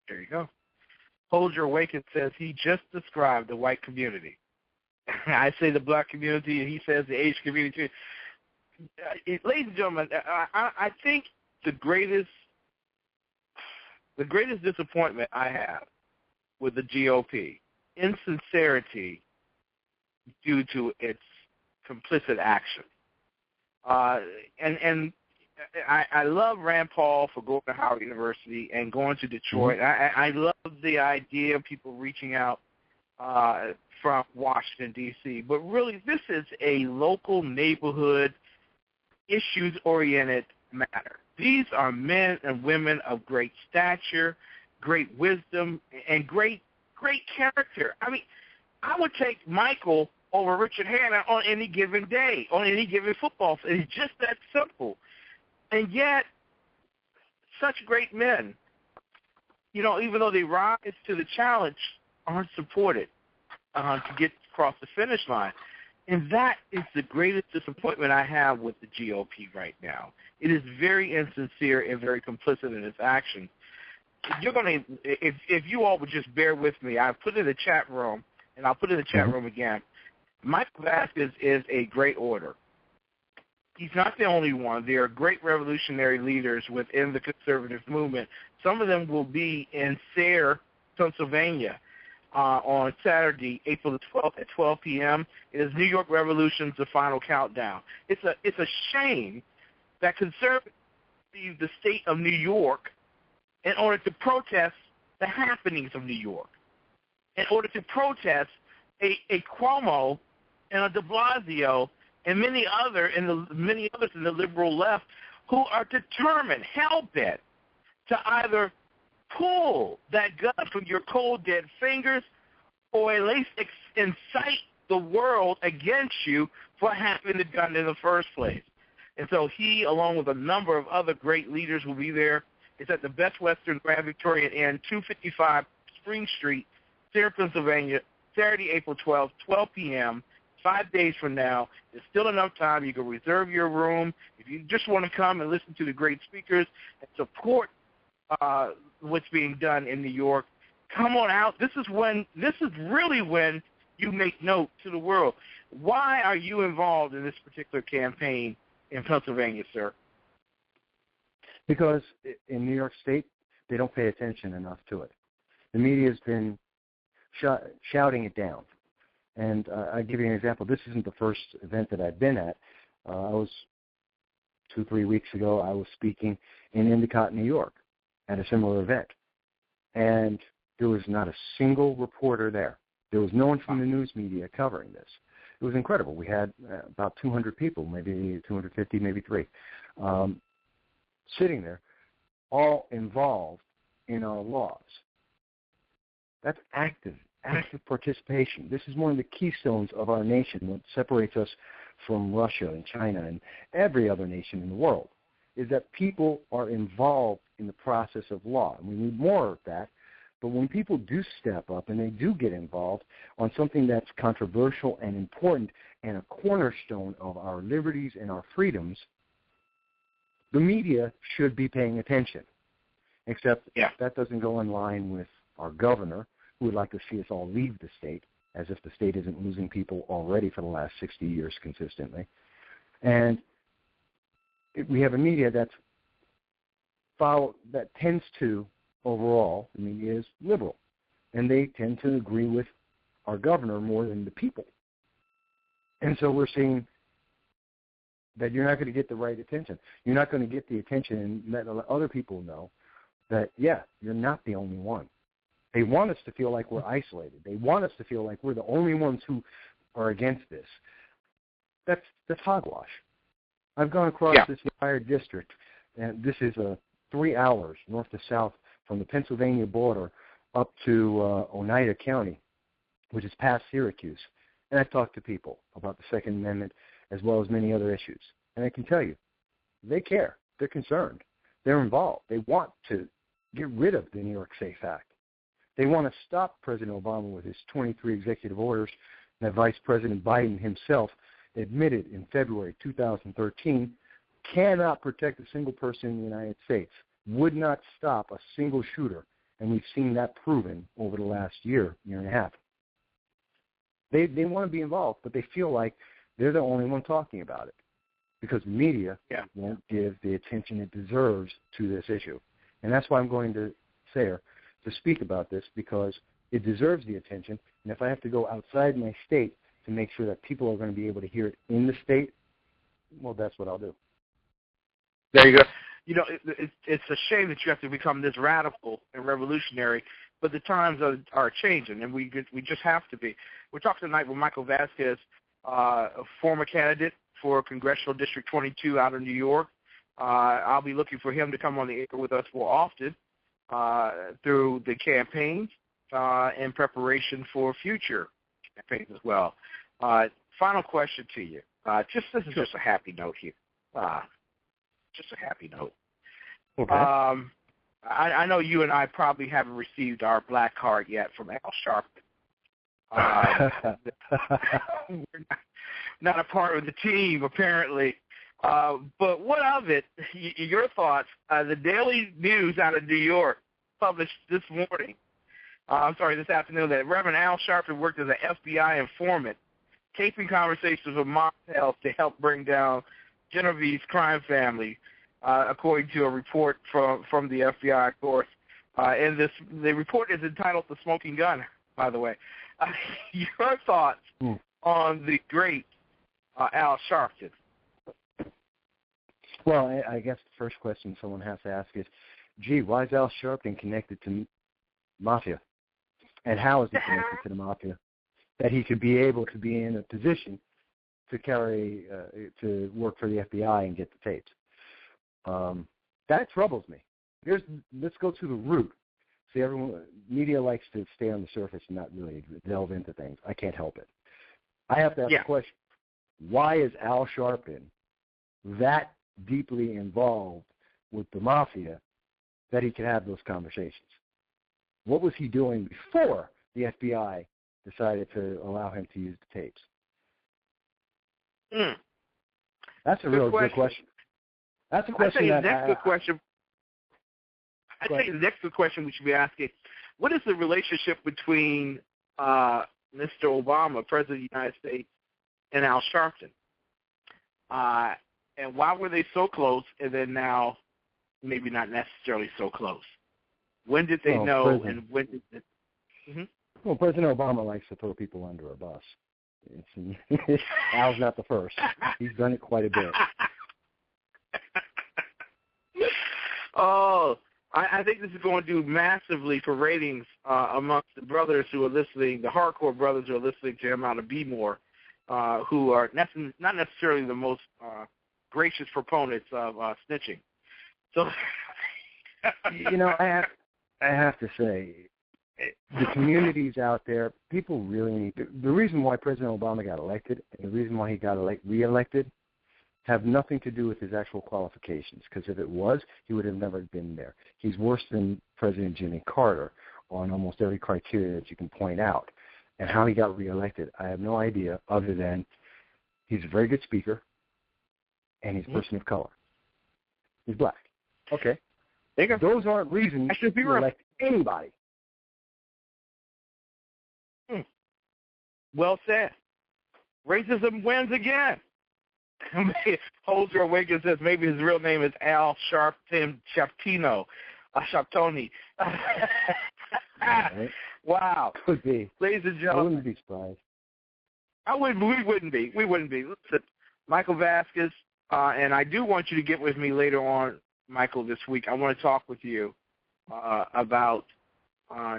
There you go. Hold Your Awaken says he just described the white community. I say the black community, and he says the Asian community. Ladies and gentlemen, I think the greatest disappointment I have with the GOP, insincerity due to its complicit action. And I love Rand Paul for going to Howard University and going to Detroit. Mm-hmm. I love the idea of people reaching out from Washington, D.C. But really, this is a local neighborhood, issues-oriented matter. These are men and women of great stature, great wisdom, and great character. I mean, I would take Michael over Richard Hanna on any given day, on any given football field. It's just that simple. And yet, such great men, even though they rise to the challenge, aren't supported to get across the finish line. And that is the greatest disappointment I have with the GOP right now. It is very insincere and very complicit in its actions. If you all would just bear with me, I've put in the chat room, and I'll put it in the chat room again. Michael Vasquez is a great orator. He's not the only one. There are great revolutionary leaders within the conservative movement. Some of them will be in Sayre, Pennsylvania, on Saturday, April the 12th at 12 p.m. It is New York Revolution's The Final Countdown. It's a shame that conservatives leave the state of New York in order to protest the happenings of New York, in order to protest a Cuomo and a de Blasio and many others in the liberal left who are determined, hell-bent, to either pull that gun from your cold, dead fingers or at least incite the world against you for having the gun in the first place. And so he, along with a number of other great leaders, will be there. It's at the Best Western Grand Victorian Inn, 255 Spring Street, Sayre, Pennsylvania, Saturday, April 12th, 12 p.m., 5 days from now. There's still enough time. You can reserve your room. If you just want to come and listen to the great speakers and support what's being done in New York, come on out. This is really when you make note to the world. Why are you involved in this particular campaign in Pennsylvania, sir? Because in New York State, they don't pay attention enough to it. The media has been shouting it down. And I'll give you an example. This isn't the first event that I've been at. I was 2-3 weeks ago, I was speaking in Endicott, New York, at a similar event. And there was not a single reporter there. There was no one from the news media covering this. It was incredible. We had about 200 people, maybe 250, maybe 3, sitting there, all involved in our laws. That's active participation. This is one of the keystones of our nation, what separates us from Russia and China and every other nation in the world, is that people are involved in the process of law. And we need more of that. But when people do step up and they do get involved on something that's controversial and important and a cornerstone of our liberties and our freedoms, the media should be paying attention. Except that doesn't go in line with our governor, who would like to see us all leave the state, as if the state isn't losing people already for the last 60 years consistently. And we have a media that tends to, overall, the media is liberal, and they tend to agree with our governor more than the people. And so we're seeing that you're not going to get the right attention. You're not going to get the attention and let other people know that, you're not the only one. They want us to feel like we're isolated. They want us to feel like we're the only ones who are against this. That's hogwash. I've gone across this entire district, and this is 3 hours north to south from the Pennsylvania border up to Oneida County, which is past Syracuse. And I talked to people about the Second Amendment as well as many other issues. And I can tell you, they care. They're concerned. They're involved. They want to get rid of the New York SAFE Act. They want to stop President Obama with his 23 executive orders that Vice President Biden himself admitted in February 2013 cannot protect a single person in the United States, would not stop a single shooter And we've seen that proven over the last year and a half. They want to be involved, but they feel like they're the only one talking about it because the media won't give the attention it deserves to this issue. And that's why I'm going to Sayre to speak about this, because it deserves the attention. And if I have to go outside my state to make sure that people are going to be able to hear it in the state, well, that's what I'll do. There you go. You know, it's a shame that you have to become this radical and revolutionary, but the times are changing, and we just have to be. We're talking tonight with Michael Vasquez, a former candidate for Congressional District 22 out of New York. I'll be looking for him to come on the air with us more often through the campaign in preparation for future campaigns as well. Final question to you. This is just a happy note here. Just a happy note. Okay. I know you and I probably haven't received our black card yet from Al Sharpton. We're not a part of the team, apparently. But what of it? Your thoughts? The Daily News out of New York published this afternoon, that Reverend Al Sharpton worked as an FBI informant, taping conversations with Montel to help bring down Genevieve's crime family, according to a report from the FBI, of course. And the report is entitled "The Smoking Gun," by the way. Your thoughts on the great Al Sharpton? Well, I guess the first question someone has to ask is, gee, why is Al Sharpton connected to mafia? And how is he connected to the mafia? That he could be able to be in a position to to work for the FBI and get the tapes. That troubles me. Let's go to the root. See, media likes to stay on the surface and not really delve into things. I can't help it. I have to ask the question, why is Al Sharpton that deeply involved with the mafia that he could have those conversations? What was he doing before the FBI decided to allow him to use the tapes? That's a real good question. That's a question I think the next good question we should be asking, what is the relationship between Mr. Obama, President of the United States, and Al Sharpton? And why were they so close, and then now maybe not necessarily so close? When did they know, and when did it? Mm-hmm. Well, President Obama likes to throw people under a bus. Al's not the first. He's done it quite a bit. Oh, I think this is going to do massively for ratings amongst the brothers who are listening, the hardcore brothers who are listening to him out of B-More, who are not necessarily the most gracious proponents of snitching. So, I have to say, the communities out there, people really need to. The reason why President Obama got elected and the reason why he got reelected have nothing to do with his actual qualifications, because if it was, he would have never been there. He's worse than President Jimmy Carter on almost every criteria that you can point out. And how he got reelected, I have no idea, other than he's a very good speaker and he's a person of color. He's black. Okay. Those aren't reasons to elect anybody. Well said. Racism wins again. Holzer Wiggins says maybe his real name is Al Sharpton Sharptino. Sharptoni. Right. Wow. Could be. Ladies and gentlemen. I wouldn't be surprised. We wouldn't be. Listen, Michael Vasquez, and I do want you to get with me later on, Michael, this week. I want to talk with you about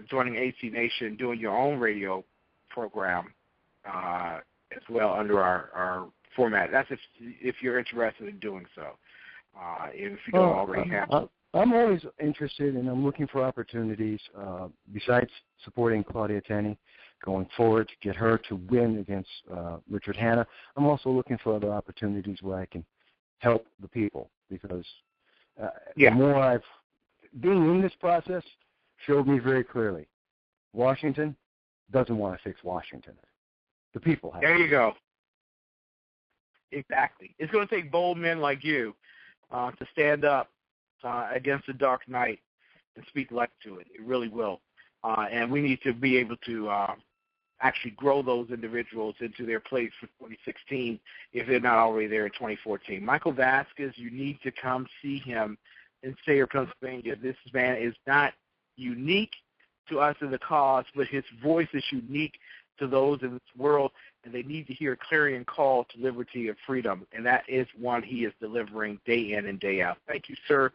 joining AC Nation, doing your own radio program as well under our format. That's if you're interested in doing so. If you don't already have to. I'm always interested, and I'm looking for opportunities, besides supporting Claudia Tenney going forward to get her to win against Richard Hanna. I'm also looking for other opportunities where I can help the people, because the more I've been in this process showed me very clearly, Washington doesn't want to fix Washington. The people have. There you go. Exactly. It's going to take bold men like you to stand up against the dark night and speak life to it. It really will. And we need to be able to actually grow those individuals into their place for 2016 if they're not already there in 2014. Michael Vasquez, you need to come see him in Sayre, Pennsylvania. This man is not unique to us in the cause, but his voice is unique to those in this world, and they need to hear a clarion call to liberty and freedom, and that is one he is delivering day in and day out. Thank you, sir,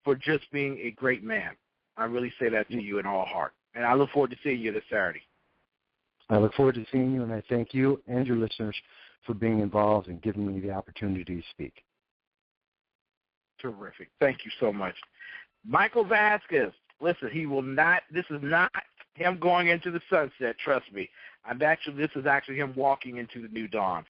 for just being a great man. I really say that to you in all heart, and I look forward to seeing you this Saturday. I look forward to seeing you, and I thank you and your listeners for being involved and giving me the opportunity to speak. Terrific. Thank you so much. Michael Vasquez, listen, this is not him going into the sunset, trust me. This is actually him walking into the new dawn.